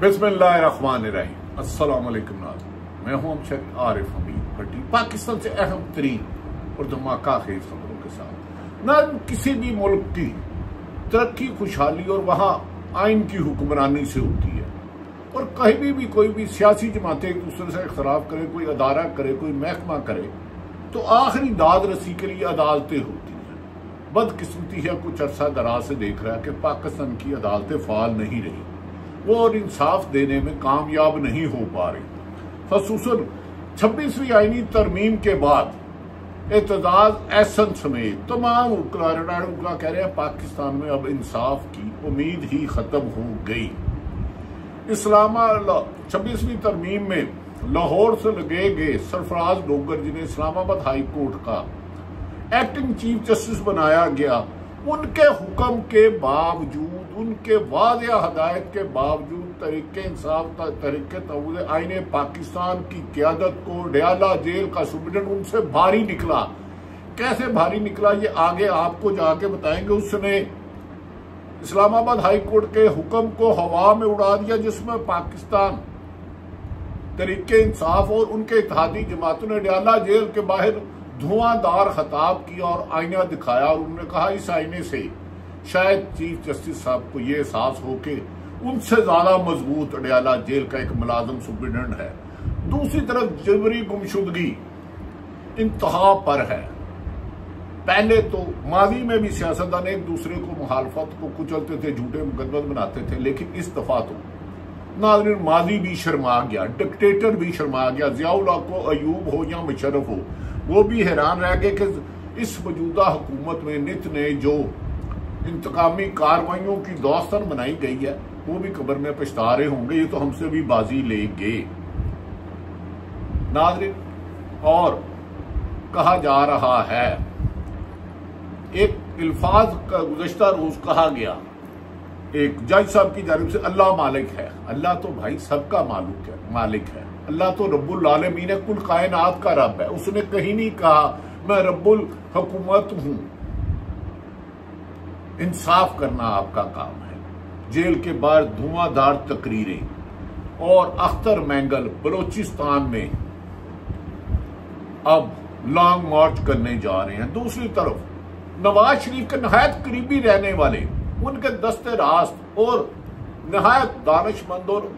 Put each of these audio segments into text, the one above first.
बिस्मिल्लाहिर्रहमानिर्रहीम। अस्सलाम वालेकुम नाज़रीन, मैं हूं अमशद आरिफ हमीद भट्टी, पाकिस्तान से अहम तरीन और धमाका खेज खबरों के साथ। न किसी भी मुल्क की तरक्की खुशहाली और वहां आइन की हुक्मरानी से होती है, और कहीं भी कोई भी सियासी जमातें एक दूसरे से इख्तलाफ करे, कोई अदारा करे, कोई महकमा करे, तो आखिरी दाद रसी के लिए अदालतें होती हैं। बदकिस्मती है, कुछ अरसा दराज से देख रहा है कि पाकिस्तान की अदालतें फाल नहीं रही, वो और इंसाफ देने में कामयाब नहीं हो पा रही। खसूसन 26वीं आईनी तरमीम के बाद एतजाज एहसन समेत तमाम रिटायर्ड वकला कह रहे हैं पाकिस्तान में अब इंसाफ की उम्मीद ही खत्म हो गई। 26वीं तरमीम में लाहौर से लगे गए सरफराज डोगर, जिन्हें इस्लामाबाद हाई कोर्ट का एक्टिंग चीफ जस्टिस बनाया गया, उनके हुक्म के बावजूद, उनके वाज़ेह हदायत के बावजूद तरीके इंसाफ तरीके तहफ़्फ़ुज़ आईने पाकिस्तान की क़यादत को डयाला जेल का सुप्रीडेंट उनसे भारी निकला। कैसे भारी निकला ये आगे आपको जाके बताएंगे। उसने इस्लामाबाद हाई कोर्ट के हुक्म को हवा में उड़ा दिया, जिसमें पाकिस्तान तरीके इंसाफ और उनके इत्तेहादी जमातों ने डयाला जेल के बाहर धुआंधार खताब किया और आईना दिखाया, और उन्होंने कहा इस आईने से शायद चीफ जस्टिस साहब को ये एहसास हो कि उनसे ज्यादा मजबूत डयाला जेल का एक मुलाजम सुप्रीडेंट है। दूसरी तरफ जबरी गुमशुदगी इंतहा पर है। पहले तो माजी में भी सियासतदान एक दूसरे को मुखालफत को कुचलते थे, झूठे मुकदमे बनाते थे, लेकिन इस दफा तो नाज़रीन माजी भी शर्मा गया, डिक्टेटर भी शर्मा गया। जियाउल हक हो, अयूब हो या मुशर्रफ हो, वो भी हैरान रह गए कि इस मौजूदा हुकूमत में नित ने जो इंतकामी कार्रवाइयों की दास्तान बनाई गई है, वो भी कब्र में पछता रहे होंगे, ये तो हमसे भी बाजी ले गए नाज़रीन। और कहा जा रहा है, एक अल्फाज का गुज़श्ता रोज कहा गया एक जज साहब की जानिब से, अल्लाह मालिक है। अल्लाह तो भाई सबका मालिक है। अल्लाह तो रब्बुल आलमीन है, कुल कायनात का रब है। उसने कहीं नहीं कहा मैं रब्बुल हुकूमत हूं। इंसाफ करना आपका काम है। जेल के बाहर धुआंधार तकरीरें, और अख्तर मैंगल बलोचिस्तान में अब लॉन्ग मार्च करने जा रहे हैं। दूसरी तरफ नवाज शरीफ के नहायत करीबी रहने वाले, उनके दस्ते रास्त और नहायत दानिशमंद और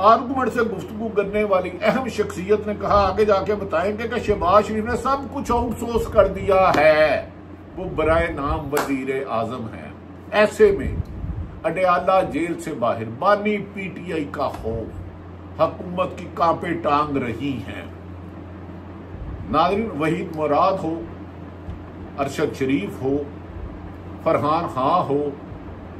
आर्गुमेंट से गुफ्तगू करने वाली अहम शख्सियत ने कहा, आगे जाके बताएंगे कि शहबाज शरीफ ने सब कुछ आउटसोर्स कर दिया है, वो बराए नाम वजीर आजम है। ऐसे में अडयाला जेल से बाहर बानी पीटीआई का खौफ, हुकूमत की कांपे टांग रही हैं। नाज़रीन वहीद मुराद हो, अरशद शरीफ हो, फरहान खां हो,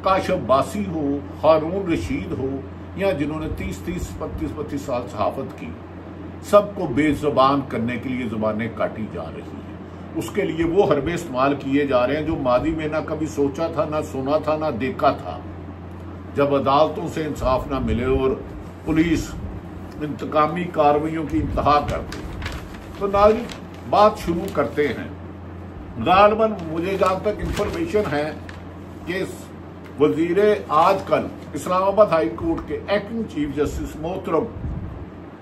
काशिफ बासी हो, हारून रशीद हो, या जिन्होंने 30-30, 32-32 साल सहाफत की, सबको बेजुबान करने के लिए जुबानें काटी जा रही हैं। उसके लिए वो हरबे इस्तेमाल किए जा रहे हैं जो मादी में ना कभी सोचा था, ना सुना था, ना देखा था। जब अदालतों से इंसाफ ना मिले और पुलिस इंतकामी कार्रवाइयों की इंतहा कर दे, तो नाज़रीन बात शुरू करते हैं। गालिबन मुझे जहां तक इंफॉर्मेशन है कि वजीर आजकल इस्लामाबाद हाई कोर्ट के एक्टिंग चीफ जस्टिस मोहतरम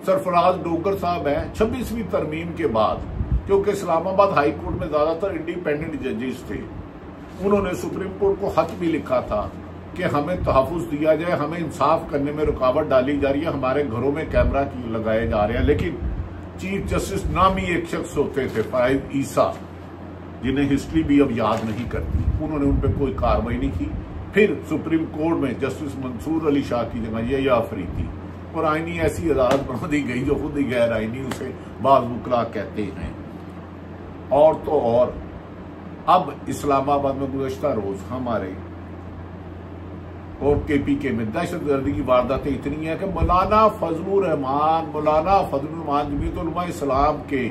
सरफराज डोगर साहब हैं। 26वीं तरमीम के बाद, क्योंकि इस्लामाबाद हाई कोर्ट में ज्यादातर इंडिपेंडेंट जजेस थे, उन्होंने सुप्रीम कोर्ट को खत भी लिखा था कि हमें तहफ़्फ़ुज़ दिया जाए, हमें इंसाफ करने में रुकावट डाली जा रही है, हमारे घरों में कैमरा लगाए जा रहे हैं। लेकिन चीफ जस्टिस नामी एक शख्स होते थे, फाइज ईसा, जिन्हें हिस्ट्री भी अब याद नहीं करती, उन्होंने उन पर कोई कार्रवाई नहीं की। फिर सुप्रीम कोर्ट में जस्टिस मंसूर अली शाह की जगह ये अफरीदी, और आईनी ऐसी अदालत बना दी गई जो खुद ही गैर आईनी, उसे बाज़ वकला कहते हैं। और तो और अब इस्लामाबाद में गुज़श्ता रोज हमारे और केपीके में दहशतगर्दी की वारदातें इतनी है कि मौलाना फजलुर रहमान जमीयत उलमा इस्लाम के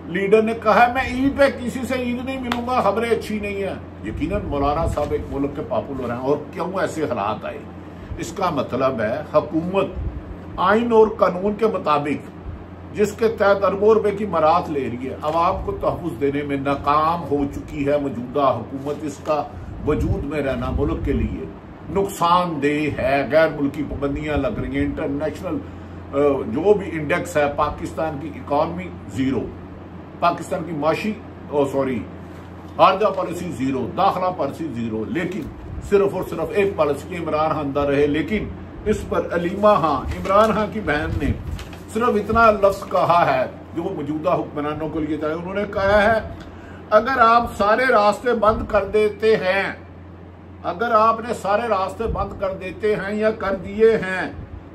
लीडर ने कहा है मैं ईद पे किसी से ईद नहीं मिलूंगा, खबरें अच्छी नहीं है। यकीनन मौलाना साहब एक मुल्क के पॉपुलर हैं, और क्यों ऐसे हालात आए? इसका मतलब है हुकूमत आइन और कानून के मुताबिक जिसके तहत अरबों रुपए की मरात ले रही है, अवाम को तहफ़्फ़ुज़ देने में नाकाम हो चुकी है मौजूदा हुकूमत। इसका वजूद में रहना मुल्क के लिए नुकसानदेह है, गैर मुल्की पाबंदियां लग रही हैं, इंटरनेशनल जो भी इंडेक्स है, पाकिस्तान की इकॉनमी जीरो, पाकिस्तान की माशी खारजा पॉलिसी जीरो, दाखिला पॉलिसी जीरो, लेकिन सिर्फ और सिर्फ एक पॉलिसी इमरान खान अंदर रहे। लेकिन इस पर अलीमा खान, इमरान खान की बहन ने सिर्फ इतना लफ्ज कहा है जो मौजूदा हुक्मरानों के लिए चाहिए। उन्होंने कहा है अगर आप सारे रास्ते बंद कर देते हैं, अगर आपने सारे रास्ते बंद कर देते हैं या कर दिए हैं,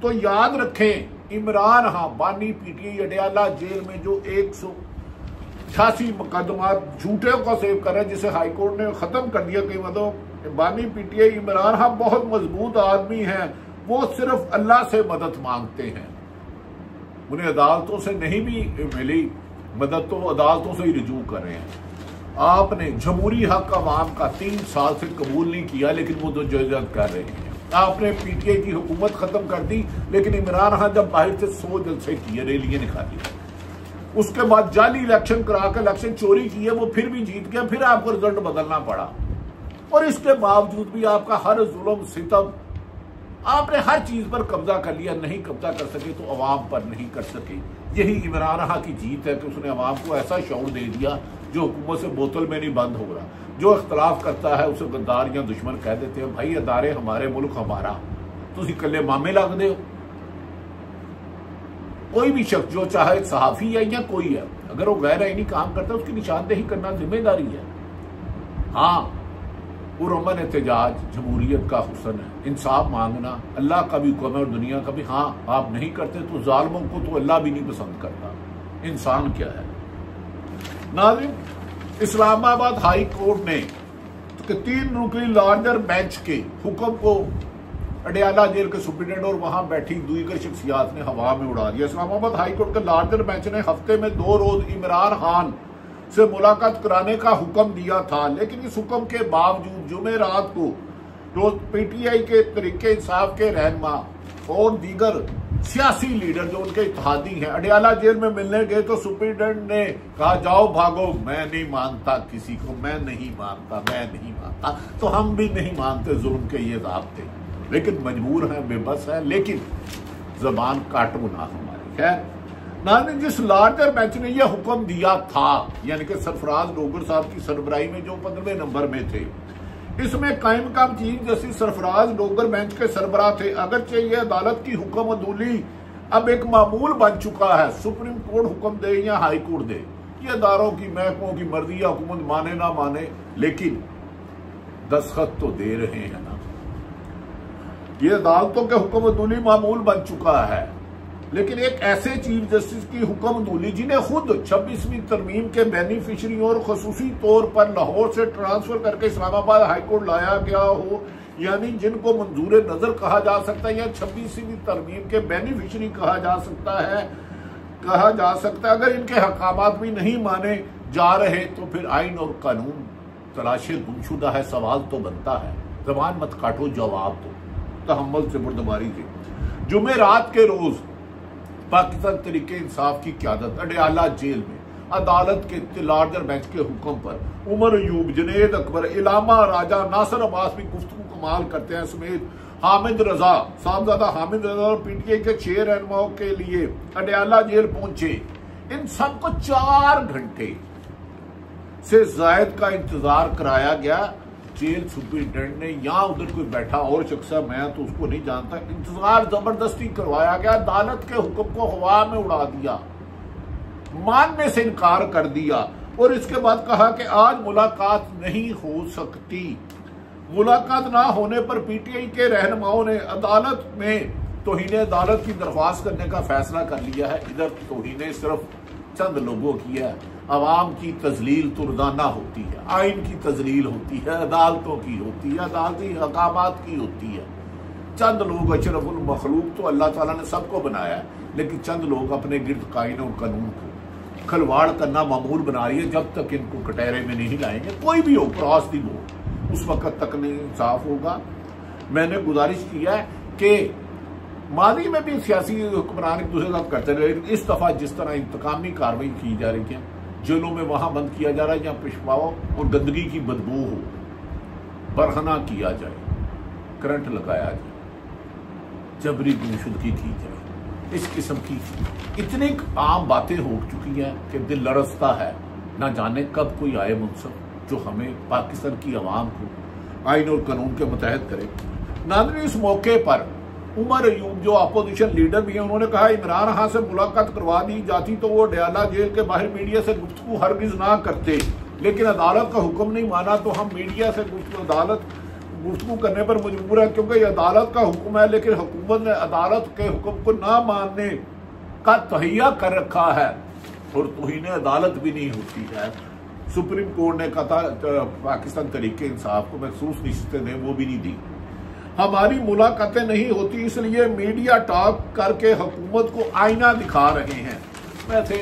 तो याद रखें इमरान खान बानी पीटीआई अडयाला जेल में जो 188 मुकदमा झूठे को सेव कर रहे हैं, जिसे हाईकोर्ट ने खत्म कर दिया। कई मतलब बानी पीटीआई इमरान खान बहुत मजबूत आदमी है, वो सिर्फ अल्लाह से मदद मांगते हैं, उन्हें अदालतों से नहीं भी मिली मदद तो अदालतों से ही रुजू कर रहे हैं। आपने जमहूरी हक अवाम का 3 साल से कबूल नहीं किया, लेकिन वो तो जजत कर रहे हैं। आपने पीटीआई की हुकूमत खत्म कर दी, लेकिन इमरान खान जब बाहर से 100 जलसे किए, रैलियां निकाली, उसके बाद जाली इलेक्शन करा कर इलेक्शन चोरी किए, वो फिर भी जीत गया, फिर आपको रिजल्ट बदलना पड़ा। और इसके बावजूद भी आपका हर जुल्म सितम, आपने हर चीज पर कब्जा कर लिया, नहीं कब्जा कर सके तो अवाम पर नहीं कर सके। यही इमरान खान की जीत है कि उसने अवाम को ऐसा शऊर दे दिया जो हुकूमत से बोतल में नहीं बंद हो रहा। जो इख्तलाफ करता है उसे गद्दार या दुश्मन कह देते हैं। भाई अदारे हमारे, मुल्क हमारा, तुम कल्ले मामे लगते हो। कोई भी शख्स जो चाहे सहाफी है या कोई है, अगर वो गैर आईनी काम करता है उसकी निशानदेही करना जिम्मेदारी है। हाँ, पुरअमन एहतजाज जमहूरियत का हुस्न है, इंसाफ मांगना अल्लाह का भी हुक्म है और दुनिया का भी। हाँ, आप नहीं करते तो जालिमों को तो अल्लाह भी नहीं पसंद करता। इंसान क्या है नाज़रीन, इस्लामाबाद हाई कोर्ट ने 3 रुकनी लार्जर बेंच के हुक्म को अडयाला जेल के सुप्रीडेंट और वहां बैठी दीगर शख्सियात ने हवा में उड़ा दिया। इस्लामाबाद हाई कोर्ट के लार्जर बेंच ने हफ्ते में 2 रोज इमरान खान से मुलाकात कराने का हुक्म दिया था, लेकिन इस हुक्म के बावजूद जुमेरात को रोज पीटीआई के तरीके इंसाफ के रहनुमा और दीगर सियासी लीडर जो उनके इत्तेहादी हैं अडयाला जेल में मिलने गए तो सुप्रीडेंट ने कहा जाओ भागो, मैं नहीं मानता किसी को, मैं नहीं मानता। तो हम भी नहीं मानते जुल्म के ये ज़ाब्ते, लेकिन मजबूर हैं, बेबस है, लेकिन जबान काटो ना हमारी। खैर नाज़रीन, जिस लार्जर बेंच ने यह हुक्म दिया था, यानी कि सरफराज डोगर साहब की सरबराही में जो 15वें नंबर में थे, इसमें कायम काम chief justice Sarfaraz Dogar bench के सरबराह थे। अगरचे ये अदालत की हुक्म अदूली अब एक मामूल बन चुका है, सुप्रीम कोर्ट हुक्म दे या हाई कोर्ट दे, ये अदारों की महकमों की मर्जी, हुकूमत माने ना माने, लेकिन दस्तखत तो दे रहे हैं ना। ये अदालतों के हुक्म अदूली मामूल बन चुका है, लेकिन एक ऐसे चीफ जस्टिस की हुक्म दूली जिन्हें खुद 26वीं तरमीम के बेनिफिशरी और खसूसी तौर पर लाहौर से ट्रांसफर करके इस्लामाबाद हाईकोर्ट लाया गया हो, यानी जिनको मंजूर नजर कहा जा सकता है या 26वीं तरमीम के बेनिफिशरी कहा जा सकता है। अगर इनके हकामात भी नहीं माने जा रहे तो फिर आइन और कानून तलाशे गुमशुदा है। सवाल तो बनता है, जबान मत काटो, जवाब दो, तहम्मुल से बुर्दबारी से। जुमेरात के रोज पाकिस्तान तरीके इंसाफ की क्यादत अडयाला जेल में अदालत के लार्जर बेंच के हुक्म पर उमर अयूब, जुनैद अकबर, इलामा राजा, नासिर अब्बास भी गुफ्तगू कमाल करते हैं समेत हामिद रजा, साहबजादा हामिद रजा और पीटीआई के 6 रहनुमाओं के लिए अडयाला जेल पहुंचे। इन सबको 4 घंटे से जायद का इंतजार कराया गया। जेल सुप्रीडेंट ने यहां उधर कोई बैठा और शख्स है, मैं तो उसको नहीं जानता, इंतजार जबरदस्ती करवाया गया, अदालत के हुक्म को हवा में उड़ा दिया, मानने से इनकार कर दिया और इसके बाद कहा कि आज मुलाकात नहीं हो सकती। मुलाकात ना होने पर पीटीआई के रहनुमाओं ने अदालत में तौहीन अदालत की दरख्वास्त करने का फैसला कर लिया है। इधर तौहीन सिर्फ चंद लोगों की है, अवाम की तजलील तो रोजाना होती है, आइन की तजलील होती है, अदालतों की होती है, अदालती हकामात की होती है। चंद लोग, अशरफुल मखलूक तो अल्लाह ताला ने सबको बनाया है, लेकिन चंद लोग अपने गिर्द कायन और कानून को खलवाड़ करना मामूल बना रही है। जब तक इनको कटहरे में नहीं लाएंगे, कोई भी हो, क्रॉस दी हो, उस वक्त तक नहीं इंसाफ होगा। मैंने गुजारिश किया है कि मादी में भी सियासी हुक्मरान एक दूसरे का करते रहे, लेकिन इस दफा जिस तरह इंतकामी कार्रवाई की जा रही है, जेलों में वहां बंद किया जा रहा है जहां पेशवाओं और गंदगी की बदबू हो, बरहना किया जाए। करंट लगाया जाए, जबरी गुमशुदगी की जाए, इस किस्म की इतनी आम बातें हो चुकी हैं कि दिल लरसता है। ना जाने कब कोई आए मुनसब जो हमें पाकिस्तान की आवाम को आइन और कानून के मुतहद करे। नाज़रीन, इस मौके पर उमर अयूब जो अपोजिशन लीडर भी हैं, उन्होंने कहा इमरान खान से मुलाकात करवा दी जाती तो वो डयाला जेल के बाहर मीडिया से गुफ्तगू हरगिज ना करते, लेकिन अदालत का हुक्म नहीं माना तो हम मीडिया से गुफ्तगू करने पर मजबूर है क्योंकि अदालत का हुक्म है। लेकिन हुकूमत ने अदालत के हुक्म को ना मानने का तहैया कर रखा है और तौहीन अदालत भी नहीं होती है। सुप्रीम कोर्ट ने कहा पाकिस्तान तरीके इंसाफ को महसूस रिश्ते दें, वो भी नहीं दी। हमारी मुलाकातें नहीं होती इसलिए मीडिया टॉक करके हुकूमत को आईना दिखा रहे हैं। वैसे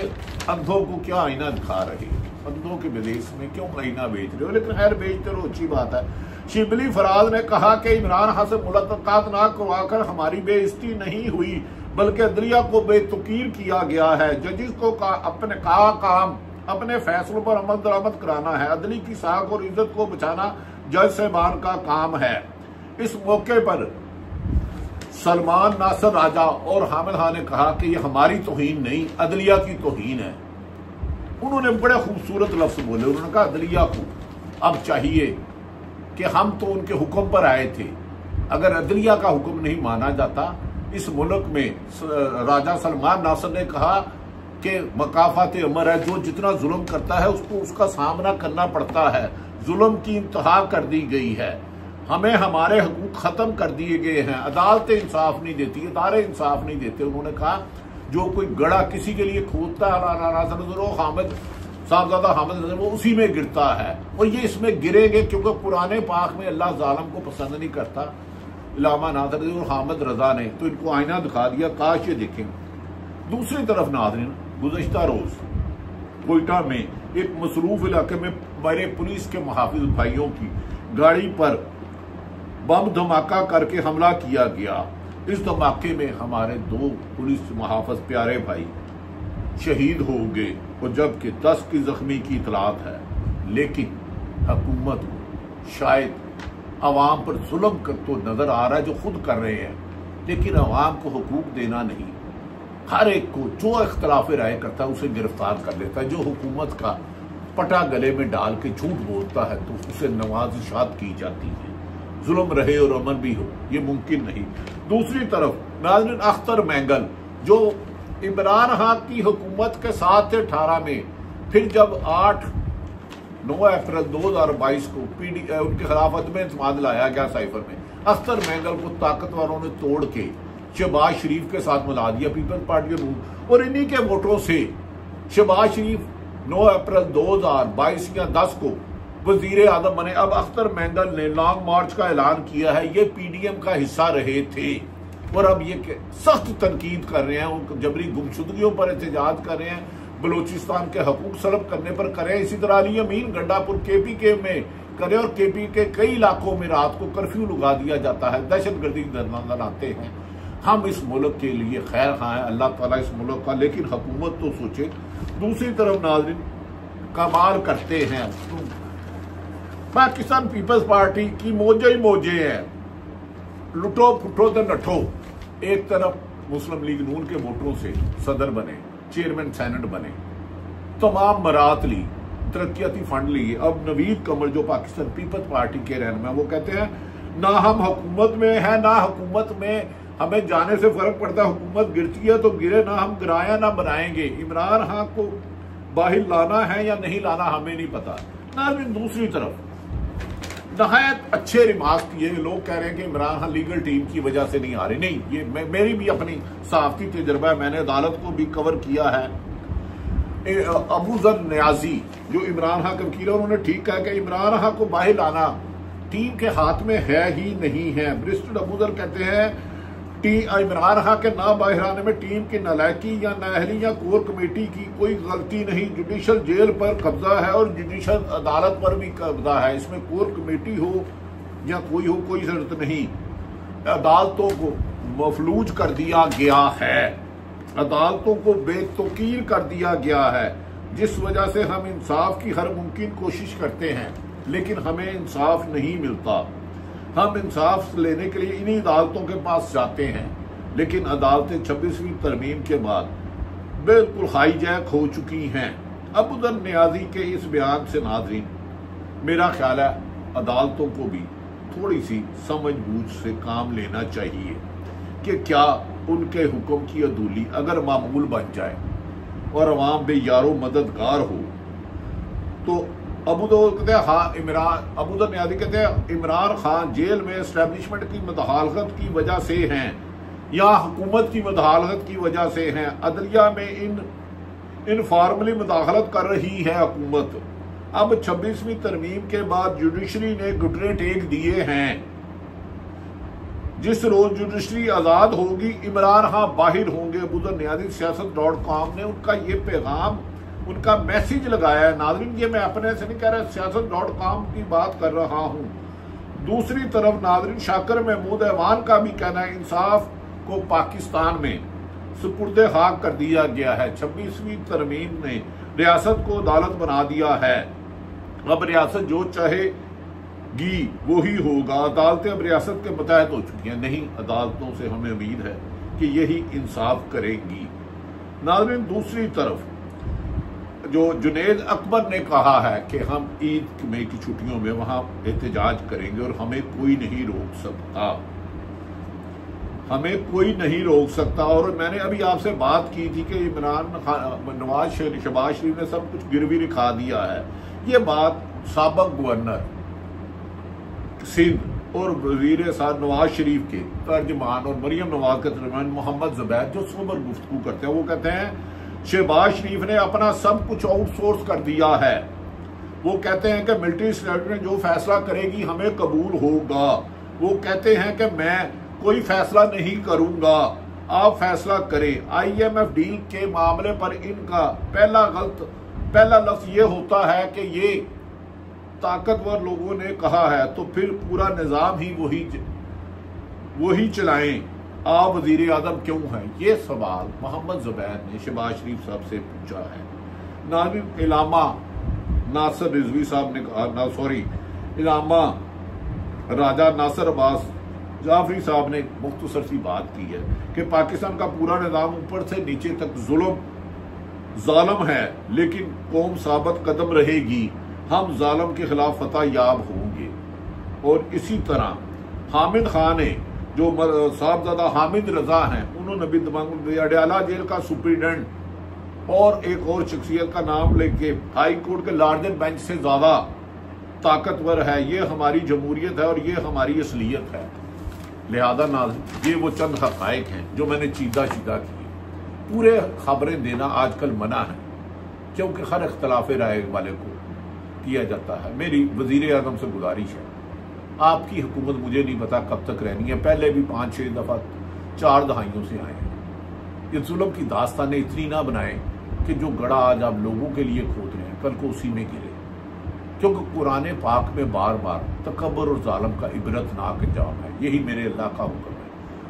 अंधों को क्या आईना दिखा रहे हैं, अंधों के विदेश में क्यों आईना बेच रहे हो, लेकिन खैर बेचते रहो, अच्छी बात है। शिबली फराज ने कहा कि इमरान खान से मुलाकात ना करवाकर हमारी बेइज्जती नहीं हुई बल्कि अदलिया को बेतुकीर किया गया है। जजिस को अपने काम अपने फैसलों पर अमल दरामद कराना है। अदली की साख और इज्जत को बचाना जज साहबान का काम है। इस मौके पर सलमान नासर राजा और हामिद खान ने कहा कि ये हमारी तौहीन नहीं, अदलिया की तौहीन है। उन्होंने बड़े खूबसूरत लफ्ज बोले। उन्होंने कहा अदलिया को अब चाहिए कि हम तो उनके हुक्म पर आए थे, अगर अदलिया का हुक्म नहीं माना जाता। इस मुल्क में राजा सलमान नासर ने कहा कि मकाफात अमर है, जो जितना जुल्म करता है उसको उसका सामना करना पड़ता है। जुल्म की इंतहा कर दी गई है, हमें हमारे हकूक खत्म कर दिए गए हैं, अदालतें इंसाफ नहीं देती, इदारे इंसाफ नहीं देते। उन्होंने कहा जो कोई गड़ा किसी के लिए खोदता है हामिद साहबजादा हामिद नजर, वो उसी में गिरता है और ये इसमें गिरेंगे क्योंकि पुराने पाक में अल्लाह जालिम को पसंद नहीं करता। इलामा नादर और हामिद रजा ने तो इनको आईना दिखा दिया, काश ये देखें। दूसरी तरफ नाज़रीन, गुज़श्ता रोज कोयटा में एक मसरूफ इलाके में मेरे पुलिस के मुहाफिज भाइयों की गाड़ी पर बम धमाका करके हमला किया गया। इस धमाके में हमारे 2 पुलिस मुहाफिज प्यारे भाई शहीद हो गए और जबकि 10 की जख्मी की इतलात है। लेकिन हुकूमत को शायद अवाम पर जुल्म कर तो नजर आ रहा है जो खुद कर रहे हैं, लेकिन अवाम को हुकूक देना नहीं। हर एक को जो इख्तलाफ राय करता है उसे गिरफ्तार कर लेता है। जो हुकूमत का पटा गले में डाल के झूठ बोलता है तो उसे नवाजिशात की जाती है। जुल्म रहे और अमन भी हो, ये मुमकिन नहीं। दूसरी तरफ नाज़रीन, अख्तर मैंगल जो इमरान खान की हुकूमत के साथ थे 18 में, फिर जब 9 अप्रैल 2022 को उनके खिलाफ अदम एतमाद लाया गया साइफर में, अख्तर मैंगल को ताकतवरों ने तोड़ के शहबाज शरीफ के साथ मिला दिया, पीपल्स पार्टी और इन्हीं के वोटों से शहबाज शरीफ 9 अप्रैल 2022 या 10 को वजीर आजम बने। अब अख्तर मैंगल ने लॉन्ग मार्च का ऐलान किया है, ये PDM का हिस्सा रहे थे और अब ये सख्त तनकीद कर रहे हैं, उन जबरी गुमशुदगियों पर एहतजाज कर रहे हैं, बलूचिस्तान के हकूक सलब करने पर करें। इसी तरह अली अमीन गंडापुर KPK में करें और KPK के कई इलाकों में रात को कर्फ्यू लगा दिया जाता है, दहशतगर्दी नजर आते हैं। हम इस मुल्क के लिए खैर खां हैं, अल्लाह ताला इस मुल्क का, लेकिन हुकूमत तो सोचे। दूसरी तरफ नाज़रीन, कमाल करते हैं, पाकिस्तान पीपल्स पार्टी की मौजे ही मौजे हैं, लुटो फुटो तो नठो। एक तरफ मुस्लिम लीग नून के वोटों से सदर बने, चेयरमैन सेनेट बने, तमाम मरात ली, तरक्याती फंड लिए। अब नवीद कमर जो पाकिस्तान पीपल्स पार्टी के रहनुमा, वो कहते हैं ना हम हुकूमत में हैं, ना हुकूमत में हमें जाने से फर्क पड़ता है, हुकूमत गिरती है तो गिरे, ना हम गिराया ना बनाएंगे। इमरान खान को बाहर लाना है या नहीं लाना हमें नहीं पता। नाज़रीन, दूसरी तरफ नहायत अच्छे रिमार्क किए, लोग कह रहे हैं कि इमरान खान लीगल टीम की वजह से नहीं आ रहे। नहीं, ये मेरी भी अपनी सहाफती तजुर्बा है, मैंने अदालत को भी कवर किया है। अबू जर न्याजी जो इमरान खान के वकील है, उन्होंने ठीक कहा कि इमरान खान को बाहर लाना टीम के हाथ में है ही नहीं है। ब्रिस्टल अबू जर कहते हैं इमरान खान के ना बाहर आने में टीम की नालायकी या नाअहली या कोर कमेटी की कोई गलती नहीं। जुडिशल जेल पर कब्जा है और जुडिशल अदालत पर भी कब्जा है, इसमें कोर कमेटी हो या कोई हो कोई जरूरत नहीं। अदालतों को मफलूज कर दिया गया है, अदालतों को बेतौकीर कर दिया गया है, जिस वजह से हम इंसाफ की हर मुमकिन कोशिश करते हैं लेकिन हमें इंसाफ नहीं मिलता। हम इंसाफ लेने के लिए इन्हीं अदालतों के पास जाते हैं, लेकिन अदालतें 26वीं तरमीम के बाद बिल्कुल हाईजैक हो चुकी हैं। अबूदर नियाजी के इस बयान से नाज़रीन, मेरा ख्याल है अदालतों को भी थोड़ी सी समझ बूझ से काम लेना चाहिए कि क्या उनके हुक्म की अदूली अगर मामूल बन जाए और अवाम बेयारो मददगार हो तो अबूदर नियाजी कहते हैं इमरान खान जेल में एस्टेब्लिशमेंट की मुदाखलत की वजह से हैं या हुकूमत की मुदाखलत की वजह से हैं। अदलिया में इनफॉर्मली मुदाखलत कर रही है हुकूमत। अब 26वीं तरमीम के बाद जुडिशरी ने घुटने टेक दिए हैं। जिस रोज जुडिशरी आजाद होगी इमरान खान बाहर होंगे। अबूदर नियाजी siyaasat.com ने उनका ये पैगाम, उनका मैसेज लगाया है। नाज़रीन, ये मैं अपने से नहीं कह रहा, siyaasat.com की बात कर रहा हूं। दूसरी तरफ नाज़रीन, शाकिर महमूद ऐवान का भी कहना है इंसाफ को पाकिस्तान में सुपुर्दे खाक कर दिया गया है। 26वीं तरमीम ने रियासत को अदालत बना दिया है। अब रियासत जो चाहेगी वही होगा। अदालतें अब रियासत के मुताहत हो चुकी हैं। नहीं, अदालतों से हमें उम्मीद है कि यही इंसाफ करेंगी। नाज़रीन, दूसरी तरफ जो जुनैद अकबर ने कहा है कि हम ईद में की छुट्टियों में वहां एहतजाज करेंगे और हमें कोई नहीं रोक सकता, हमें कोई नहीं रोक सकता। और मैंने अभी आपसे बात की थी कि शहबाज शरीफ ने सब कुछ गिरवी रखा दिया है। ये बात साबिक गवर्नर सिंध और वजीर साहब नवाज शरीफ के तर्जमान और मरियम नवाज के तर्जमान मोहम्मद जुबैर जो सोबर गुफ्तगू करते हैं, वो कहते हैं शहबाज शरीफ ने अपना सब कुछ आउटसोर्स कर दिया है। वो कहते हैं कि मिलिट्री स्टेटमेंट जो फैसला करेगी हमें कबूल होगा। वो कहते हैं कि मैं कोई फैसला नहीं करूंगा, आप फैसला करें। IMF डील के मामले पर इनका पहला लफ्ज ये होता है कि ये ताकतवर लोगों ने कहा है, तो फिर पूरा निजाम ही वही चलाएं। आप वजीर आजम क्यों हैं? ये सवाल मोहम्मद जुबैर ने शहबाज शरीफ साहब से पूछा है। नाज़रीन, इलामा नासिर रिजवी साहब ने कहा, इलामा राजा नासिर अब्बास जाफरी साहब ने मुख्तसर सी बात की है कि पाकिस्तान का पूरा निजाम ऊपर से नीचे तक जालिम है, लेकिन कौम साबित कदम रहेगी। हम जालिम के खिलाफ फतह याब होंगे। और इसी तरह हामिद खान ने जो साहबजादा हामिद रजा हैं, उन्होंने भी अडयाला जेल का सुप्रीडेंट और एक और शख्सियत का नाम लेके हाई कोर्ट के लार्जर बेंच से ज्यादा ताकतवर है। ये हमारी जमहूरियत है और ये हमारी असलियत है। लिहाजा नाज़रीन, ये वो चंद हक़ाइक़ हैं जो मैंने चीदा किए। पूरे खबरें देना आजकल मना है, क्योंकि हर इख्तलाफ राय वाले को किया जाता है। मेरी वजीर आज़म से गुजारिश है, आपकी हुकूमत मुझे नहीं पता कब तक रहनी है। पहले भी 5-6 दफ़ा 4 दहाइयों से आए हैं। ये जुल्म की दास्तानें इतनी ना बनाएं कि जो गड़ा आज आप लोगों के लिए खोद रहे हैं कल को उसी में गिरे। क्योंकि कुरान पाक में बार बार तकब्बुर और जालिम का इबरतनाक अंजाम है। यही मेरे अल्लाह का हुक्म है।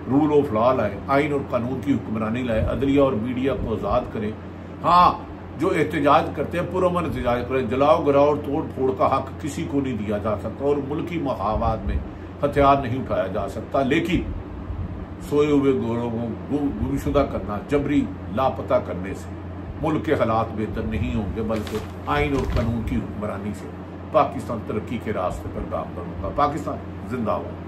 रूल ऑफ लॉ लाए, आइन और कानून की हुक्मरानी लाए, अदलिया और मीडिया को आज़ाद करें। हाँ, जो एहतजाज करते हैं पुरअमन एहतजाज करें। जलाओ गिराओ और तोड़ फोड़ का हक किसी को नहीं दिया जा सकता और मुल्की महावाद में हथियार नहीं उठाया जा सकता। लेकिन सोए हुए गोरों को गुमशुदा करना, जबरी लापता करने से मुल्क के हालात बेहतर नहीं होंगे, बल्कि आइन और कानून की हुक्मरानी से पाकिस्तान तरक्की के रास्ते पर गामजन होगा। पाकिस्तान जिंदाबाद।